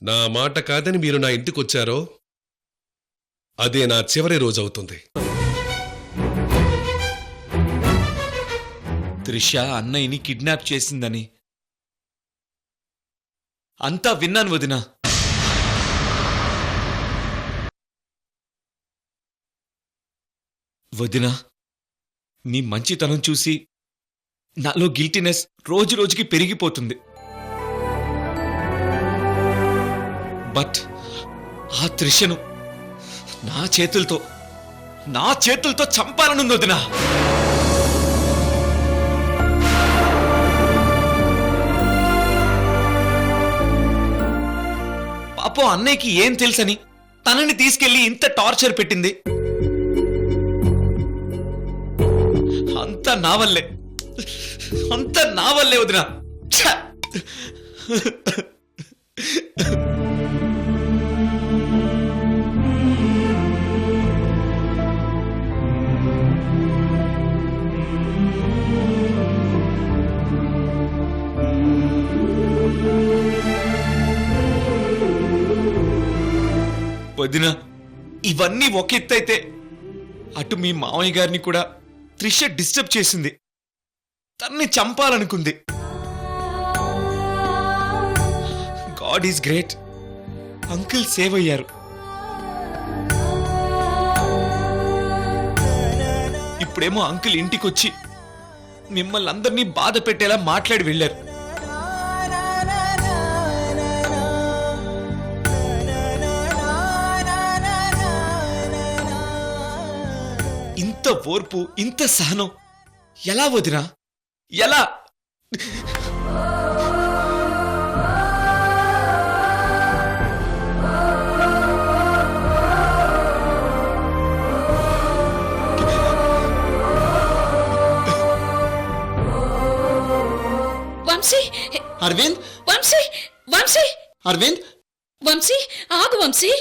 నా మాట కాదని మీరు నా ఇంటికొచ్చారో అదే నా చివరి రోజవుతుంది. త్రిష అన్నయ్యని కిడ్నాప్ చేసిందని అంతా విన్నాను వదినా. వదినా, మీ మంచితనం చూసి నాలో గిల్టీనెస్ రోజు రోజుకి పెరిగిపోతుంది. బట్ ఆ త్రిషను నా చేతులతో చంపాలనుంది వదినా. పాపం అన్నయ్యకి ఏం తెలుసని తనని తీసుకెళ్లి ఇంత టార్చర్ పెట్టింది. అంతా నా వల్లే వదినా. వదినా, ఇవన్నీ ఒక ఎత్తైతే అటు మీ మామయ్య గారిని కూడా త్రిష డిస్టర్బ్ చేసింది, తన్ని చంపాలనుకుంది. God is great, uncle save అయ్యారు. ఇప్పుడేమో అంకుల్ ఇంటికొచ్చి మిమ్మల్ని అందరినీ బాధ పెట్టేలా మాట్లాడి వెళ్ళారు. ఇంత ఓర్పు, ఇంత సహనం ఎలా వదినా? ఎలా? వంశీ! అరవింద్! వంశీ! వంశీ! అరవింద్! వంశీ, ఆగు వంశీ.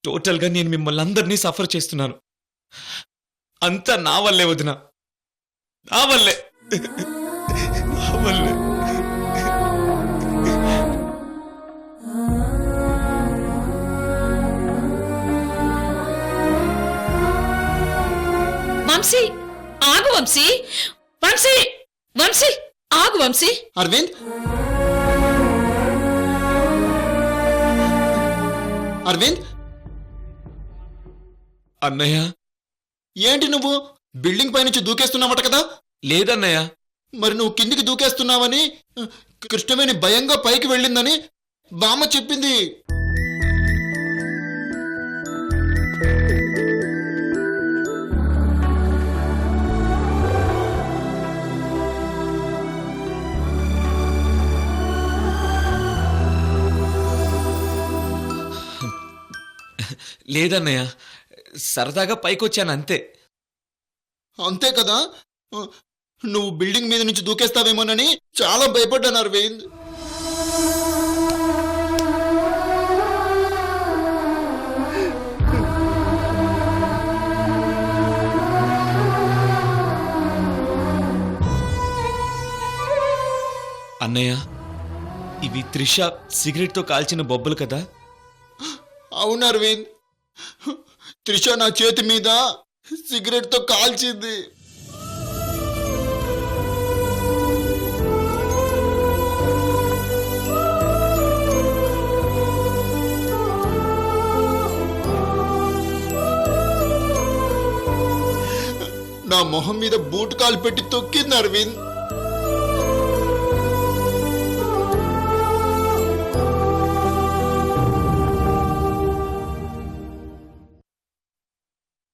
టోటల్ గా నేను మిమ్మల్ని అందరినీ సఫర్ చేస్తున్నాను. అంతా నా వల్లే వదినా, నా వల్లే. వంశీ, ఆగు వంశీ. వంశీ! వంశీ, ఆగు వంశీ. అరవింద్! అరవింద్! అన్నయ్య, ఏంటి నువ్వు బిల్డింగ్ పై నుంచి దూకేస్తున్నావట కదా? లేదన్నయ్య. మరి నువ్వు కిందికి దూకేస్తున్నావని కృష్ణవేణి భయంగా పైకి వెళ్ళిందని బామ్మ చెప్పింది. లేదన్నయ్య, సరదాగా పైకొచ్చాను అంతే. అంతే కదా? నువ్వు బిల్డింగ్ మీద నుంచి దూకేస్తావేమోనని చాలా భయపడ్డాను అరవింద్. అన్నయ్య, ఇవి త్రిష సిగరెట్తో కాల్చిన బొబ్బలు కదా? అవును అరవింద్, త్రిష నా చేతి మీద సిగరెట్తో కాల్చింది. నా మొహం మీద బూట్ కాలు పెట్టి తొక్కింది అరవింద్.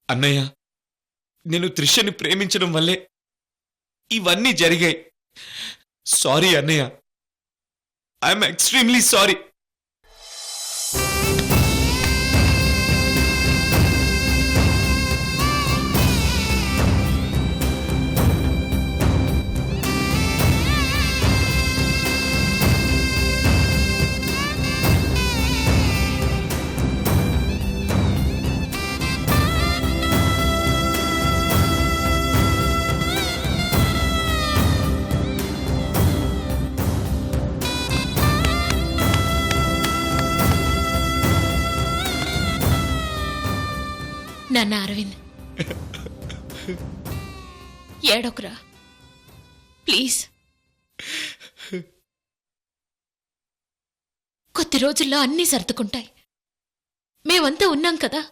అన్నయ్య, నేను త్రిషని ప్రేమించడం వల్లే ఇవన్నీ జరిగాయి. సారీ అన్నయ్య, ఐఎమ్ ఎక్స్ట్రీమ్లీ సారీ. నాన్న అరవింద్ ఏడొకరా ప్లీజ్. కొద్ది రోజుల్లో అన్నీ సర్దుకుంటాయి. మేమంతా ఉన్నాం కదా.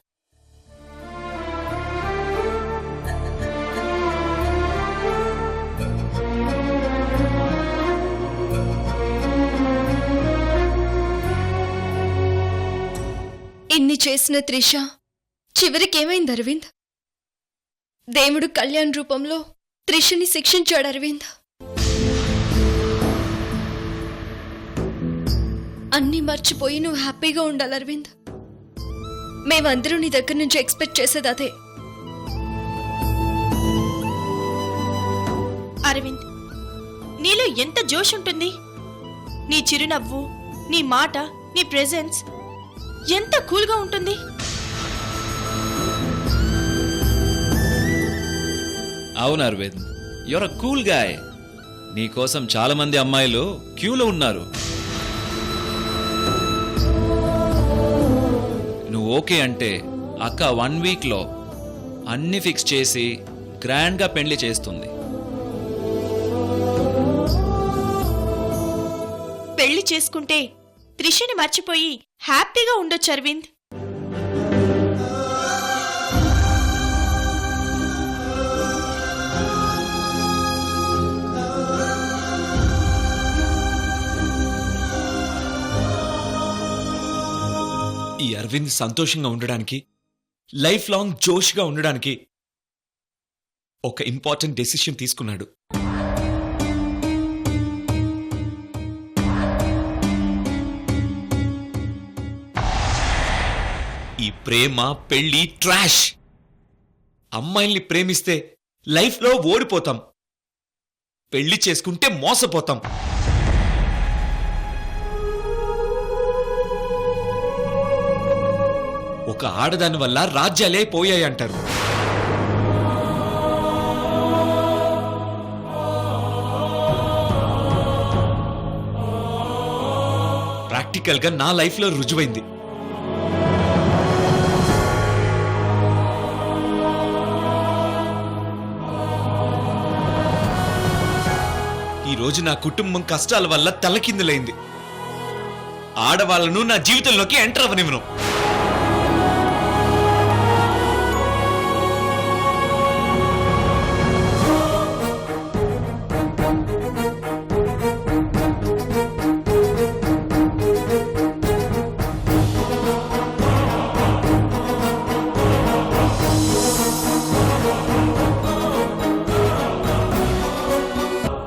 ఇన్ని చేసిన త్రిష చివరికేమైంది అరవింద్? దేవుడు కళ్యాణ్ రూపంలో త్రిషని శిక్షించాడు అరవింద్. అన్నీ మర్చిపోయి నువ్వు హ్యాపీగా ఉండాలి అరవింద్. మేమందరూ నీ దగ్గర నుంచి ఎక్స్పెక్ట్ చేసేది అదే. అరవింద్, నీలో ఎంత జోష్ ఉంటుంది. నీ చిరునవ్వు, నీ మాట, నీ ప్రెజెన్స్ ఎంత కూల్గా ఉంటుంది. అవును Arvind, your uh cool guy. నీకోసం చాలా మంది అమ్మాయిలు క్యూలో ఉన్నారు. నువ్వు ఓకే అంటే అక్క 1 వీక్లో అన్ని ఫిక్స్ చేసి గ్రాండ్గా పెళ్లి చేస్తుంది. పెళ్లి చేసుకుంటే త్రిషని మర్చిపోయి హ్యాపీగా ఉండొచ్చు అరవింద్. ఈ అరవింద్ సంతోషంగా ఉండడానికి, లైఫ్ లాంగ్ జోష్గా ఉండడానికి ఒక ఇంపార్టెంట్ డెసిషన్ తీసుకున్నాడు. ఈ ప్రేమ పెళ్లి ట్రాష్. అమ్మాయిల్ని ప్రేమిస్తే లైఫ్లో ఓడిపోతాం, పెళ్లి చేసుకుంటే మోసపోతాం. ఒక ఆడదాని వల్ల రాజ్యాలే పోయాయంటారు. ప్రాక్టికల్గా నా లైఫ్లో రుజువైంది. ఈరోజు నా కుటుంబం కష్టాల వల్ల తలకిందులైంది. ఆడవాళ్లను నా జీవితంలోకి ఎంటర్ అవ్వనివ్వను.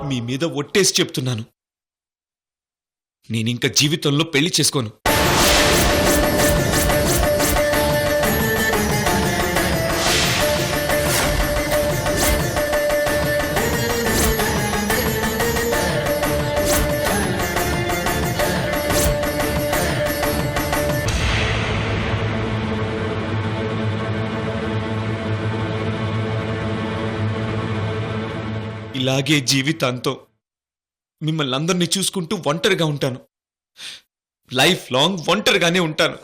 మీ మీద ఒట్టేసి చెప్తున్నాను, నేనింక జీవితంలో పెళ్లి చేసుకోను. ఇలాగే జీవితాంతం మిమ్మల్ని అందరినీ చూసుకుంటూ ఒంటరిగా ఉంటాను. లైఫ్ లాంగ్ ఒంటరిగానే ఉంటాను.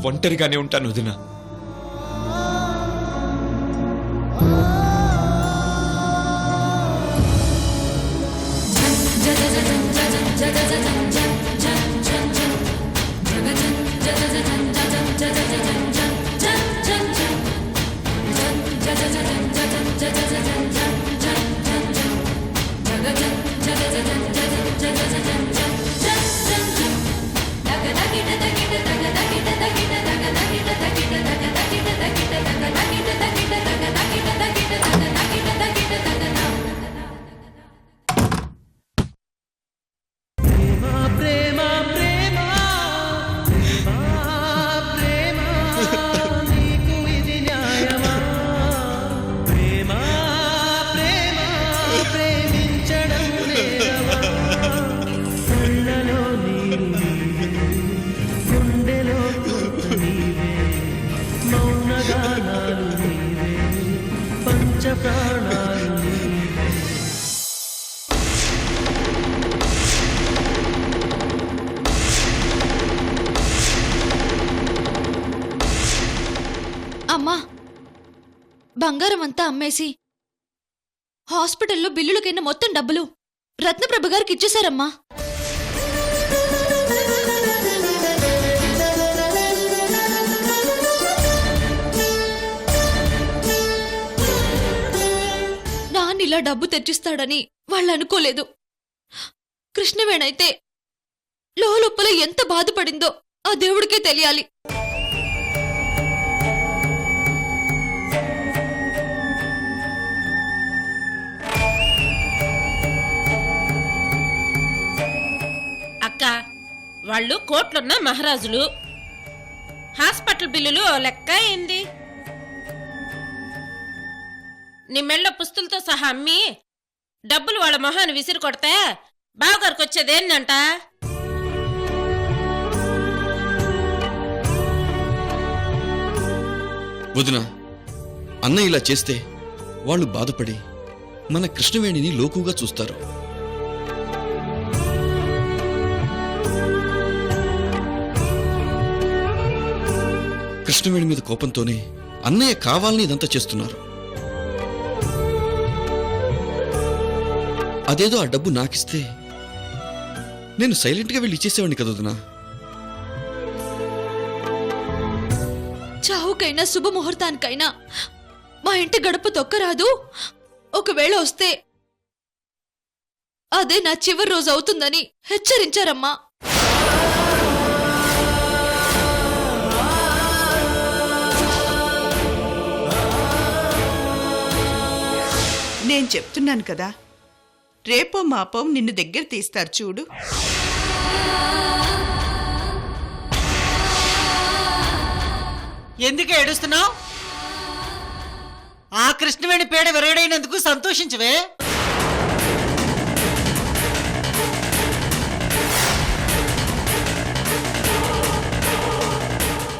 ఒంటరిగానే ఉంటాను వదినా. బంగారం అంతా అమ్మేసి హాస్పిటల్లో బిల్లులకైన మొత్తం డబ్బులు రత్నప్రభ గారికి ఇచ్చేశారమ్మా. నాన్న ఇలా డబ్బు తెచ్చిస్తాడని వాళ్ళు అనుకోలేదు. కృష్ణవేణైతే లోపల ఎంత బాధపడిందో ఆ దేవుడికే తెలియాలి. అక్క వాళ్ళు కోట్లున్న మహారాజులు. హాస్పిటల్ బిల్లులు ఓ లెక్క అయింది. నీ మెళ్ళ పుస్తులతో సహా అమ్మి డబ్బులు వాళ్ళ మొహాన్ని విసిరి కొడితే బావగారికి వచ్చేదేందంట? వదిన, అన్న ఇలా చేస్తే వాళ్ళు బాధపడి మన కృష్ణవేణిని లోకుగా చూస్తారు. కృష్ణవేణి మీద కోపంతోనే అన్నయ్య కావాలని ఇదంతా చేస్తున్నారు. అదేదో ఆ డబ్బు నాకిస్తే నేను సైలెంట్గా వెళ్ళి ఇచ్చేసేవాడిని కదా వదినా. చావుకైనా శుభముహూర్తానికైనా మా ఇంటి గడప తొక్కరాదు. ఒకవేళ వస్తే అదే నా చివరి రోజు అవుతుందని హెచ్చరించారమ్మా. నేను చెప్తున్నాను కదా, రేపో మాపో నిన్ను దగ్గర తీస్తారు చూడు. ఎందుకు ఏడుస్తున్నావు? ఆ కృష్ణవేణి పేడ విరగడైనందుకు సంతోషించవే.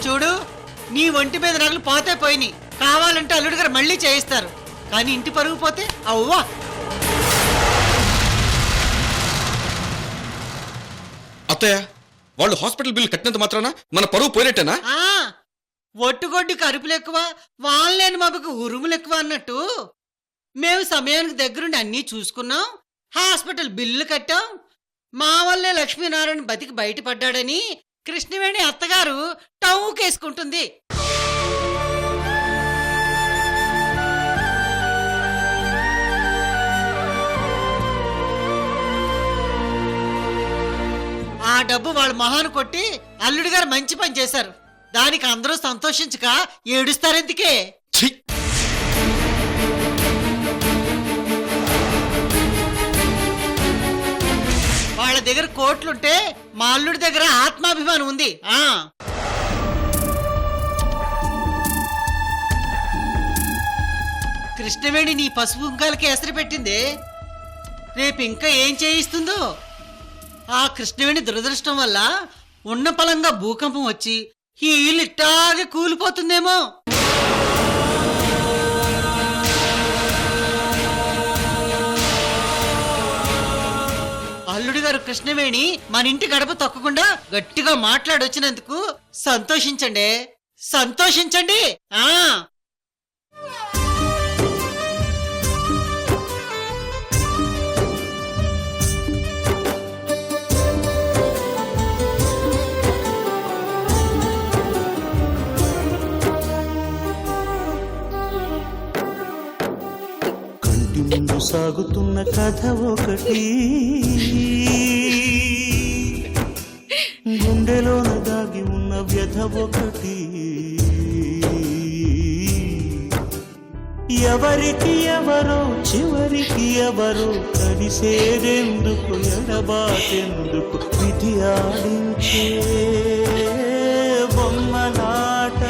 చూడు, నీ ఒంటి మీద నగలు పోతే పోయినాయి. కావాలంటే అల్లుడు గారు మళ్ళీ చేయిస్తారు. కానీ ఇంటి పరుగు పోతే అవ్వా. అత్తయ్య, వాళ్ళు హాస్పిటల్ బిల్లు కట్టినంత మాత్రాన మన పరువు పోయినట్టేనా? ఒట్టుగొడ్డుకు అరుపులు ఎక్కువ, వాళ్ళని మబ్బకు ఉరుములు ఎక్కువ అన్నట్టు మేము సమయానికి దగ్గరుండి అన్నీ చూసుకున్నాం. హాస్పిటల్ బిల్లు కట్టాం. మా వల్లే లక్ష్మీనారాయణ బతికి బయటపడ్డాడని కృష్ణవేణి అత్తగారు టౌకేసుకుంటుంది. ఆ డబ్బు వాళ్ళ మొహాను కొట్టి అల్లుడు గారు మంచి పని చేశారు. దానికి అందరూ సంతోషించక ఏడుస్తారెందుకే? వాళ్ళ దగ్గర కోట్లుంటే మా అల్లుడి దగ్గర ఆత్మాభిమానం ఉంది. కృష్ణవేణి నీ పసుపు కుంకాలకి ఎసరు పెట్టిందే. రేపు ఇంకా ఏం చేయిస్తుందో? ఆ కృష్ణవేణి దురదృష్టం వల్ల ఉన్న పలంగా భూకంపం వచ్చి ఈ ఇల్లు ఇట్టాగే కూలిపోతుందేమో. అల్లుడు గారు కృష్ణవేణి మన ఇంటి గడప తొక్కకుండా గట్టిగా మాట్లాడొచ్చినందుకు సంతోషించండి, సంతోషించండి. ముందు సాగుతున్న కథ ఒకటి, గుండెలోన దాగి ఉన్న వ్యధ ఒకటి. ఎవరికి ఎవరో చివరికి ఎవరో కలిసేదెందుకు, ఎడబాటెందుకు, విధి ఆడించే బొమ్మలాట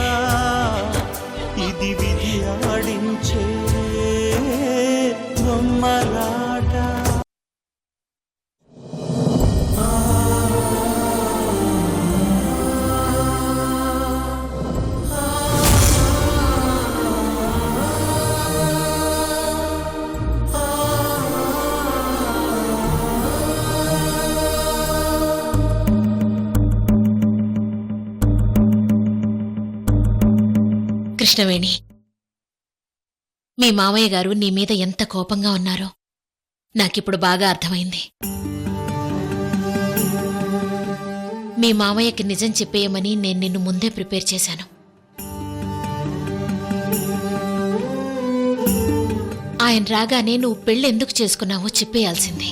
ఇది, విధి ఆడించే బొమ్మలాట. కృష్ణవేణి, మీ మామయ్య గారు నీ మీద ఎంత కోపంగా ఉన్నారో నాకిప్పుడు బాగా అర్థమైంది. మీ మామయ్యకి నిజం చెప్పేయమని నేను నిన్ను ముందే ప్రిపేర్ చేశాను. ఆయన రాగానే నువ్వు పెళ్లి ఎందుకు చేసుకున్నావో చెప్పేయాల్సింది.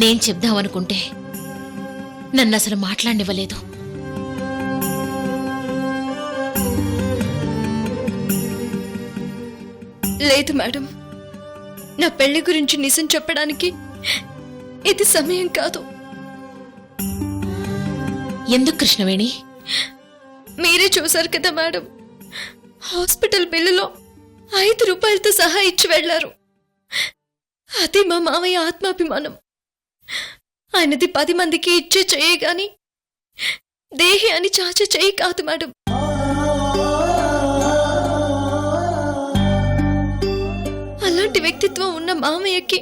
నేను చెప్దామనుకుంటే నన్ను అసలు మాట్లాడనివ్వలేదు. లేదు మేడం, నా పెళ్లి గురించి నిజం చెప్పడానికి ఇది సమయం కాదు. ఎందుకు కృష్ణవేణి? మీరే చూశారు కదా మేడం, హాస్పిటల్ బిల్లులో 5 రూపాయలతో సహా ఇచ్చి వెళ్లారు. అది మా మామయ్య ఆత్మాభిమానం. ఆయనది 10 మందికి ఇచ్చే చెయ్యి గాని దేహి అని చాచే చెయ్యి కాదు మేడం. అలాంటి వ్యక్తిత్వం ఉన్న మామయ్యకి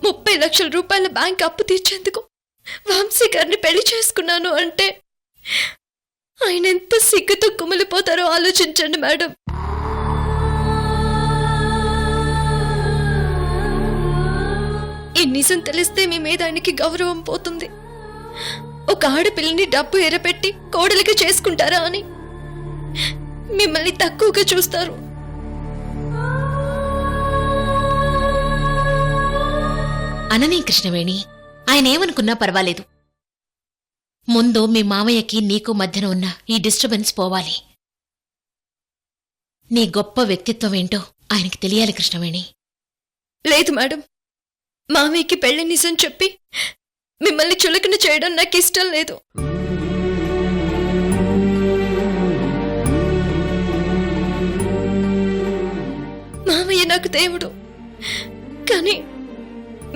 30 లక్షల రూపాయల బ్యాంక్ అప్పు తీర్చేందుకు వంశీ గారిని పెళ్లి చేసుకున్నాను అంటే ఆయన ఎంత సిగ్గుతో కుమిలిపోతారో ఆలోచించండి మేడం. ఈ నిజం తెలిస్తే మీ మీద ఆయనకి గౌరవం పోతుంది. ఒక ఆడపిల్లని డబ్బు ఎరపెట్టి కోడలికి చేసుకుంటారా అని మిమ్మల్ని తక్కువగా చూస్తారు. అననీ కృష్ణవేణి, ఆయన ఏమనుకున్నా పర్వాలేదు. ముందు మీ మామయ్యకి నీకు మధ్యన ఉన్న ఈ డిస్టర్బెన్స్ పోవాలి. నీ గొప్ప వ్యక్తిత్వం ఏంటో ఆయనకి తెలియాలి కృష్ణవేణి. లేదు మేడం, మామయ్యకి పెళ్లి నిజం చెప్పి మిమ్మల్ని చులకన చేయడం నాకు ఇష్టం లేదు. మామయ్య నాకు దేవుడు, కానీ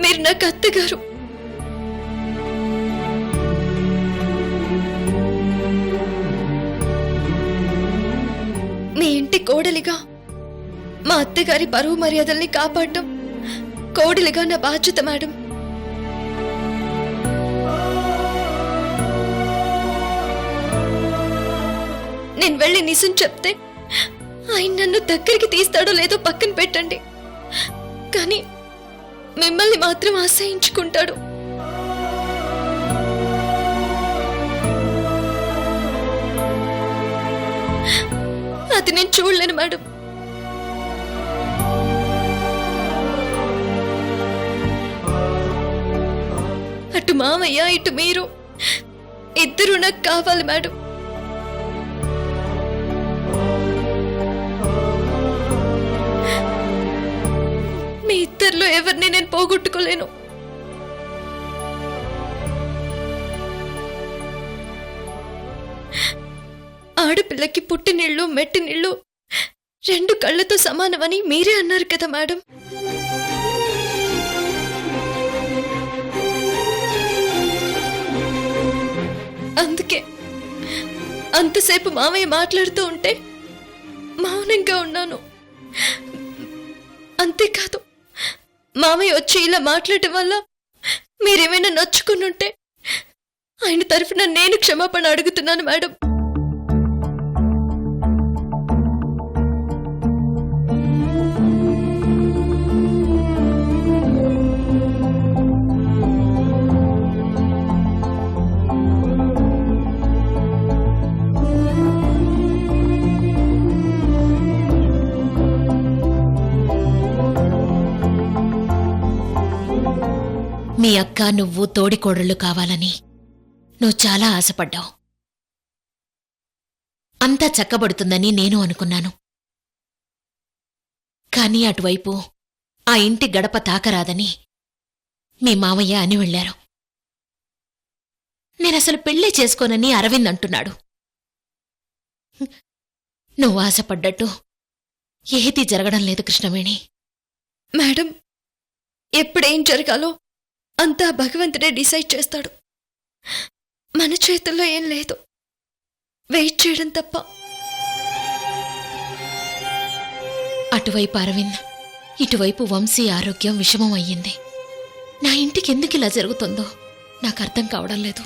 మీరు నాకు అత్తగారు. మీ ఇంటి కోడలిగా మా అత్తగారి పరువు మర్యాదల్ని కాపాడటం కోడలిగా నా బాధ్యత మేడం. నేను వెళ్ళి నిజం చెప్తే ఆయన నన్ను దగ్గరికి తీస్తాడో లేదో పక్కన పెట్టండి, కానీ మిమ్మల్ని మాత్రం ఆశ్రయించుకుంటాడు. అది నేను చూడలేను మేడం. అటు మామయ్య ఇటు మీరు ఇద్దరు నాకు కావాలి మేడం. మీ ఇద్దరిలో ఎవరిని నేను పోగొట్టుకోలేను. ఆడపిల్లకి పుట్టినీళ్ళు మెట్టినీళ్ళు 2 కళ్ళతో సమానమని మీరే అన్నారు కదా మేడం. అందుకే అంతసేపు మామయ్య మాట్లాడుతూ ఉంటే మౌనంగా ఉన్నాను. అంతేకాదు, మామయ్య వచ్చి ఇలా మాట్లాడటం వల్ల మీరేమైనా నొచ్చుకునుంటే ఆయన తరఫున నేను క్షమాపణ అడుగుతున్నాను మేడం. మీ అక్క నువ్వు తోడికోడళ్ళు కావాలని నువ్వు చాలా ఆశపడ్డావు. అంతా చక్కబడుతుందని నేను అనుకున్నాను. కానీ అటువైపు ఆ ఇంటి గడప తాకరాదని మీ మామయ్య అని వెళ్లారు. నేనసలు పెళ్ళే చేసుకోనని అరవింద్ అంటున్నాడు. నువ్వు ఆశపడ్డట్టు ఏదీ జరగడం లేదు కృష్ణవేణి. మేడం, ఎప్పుడేం జరగాలో అంతా భగవంతుడే డిసైడ్ చేస్తాడు. మన చేతుల్లో ఏం లేదు, వెయిట్ చేయడం తప్ప. అటువైపు అరవింద్, ఇటువైపు వంశీ ఆరోగ్యం విషమం అయ్యింది. నా ఇంటికి ఎందుకు ఇలా జరుగుతుందో నాకు అర్థం కావడం లేదు.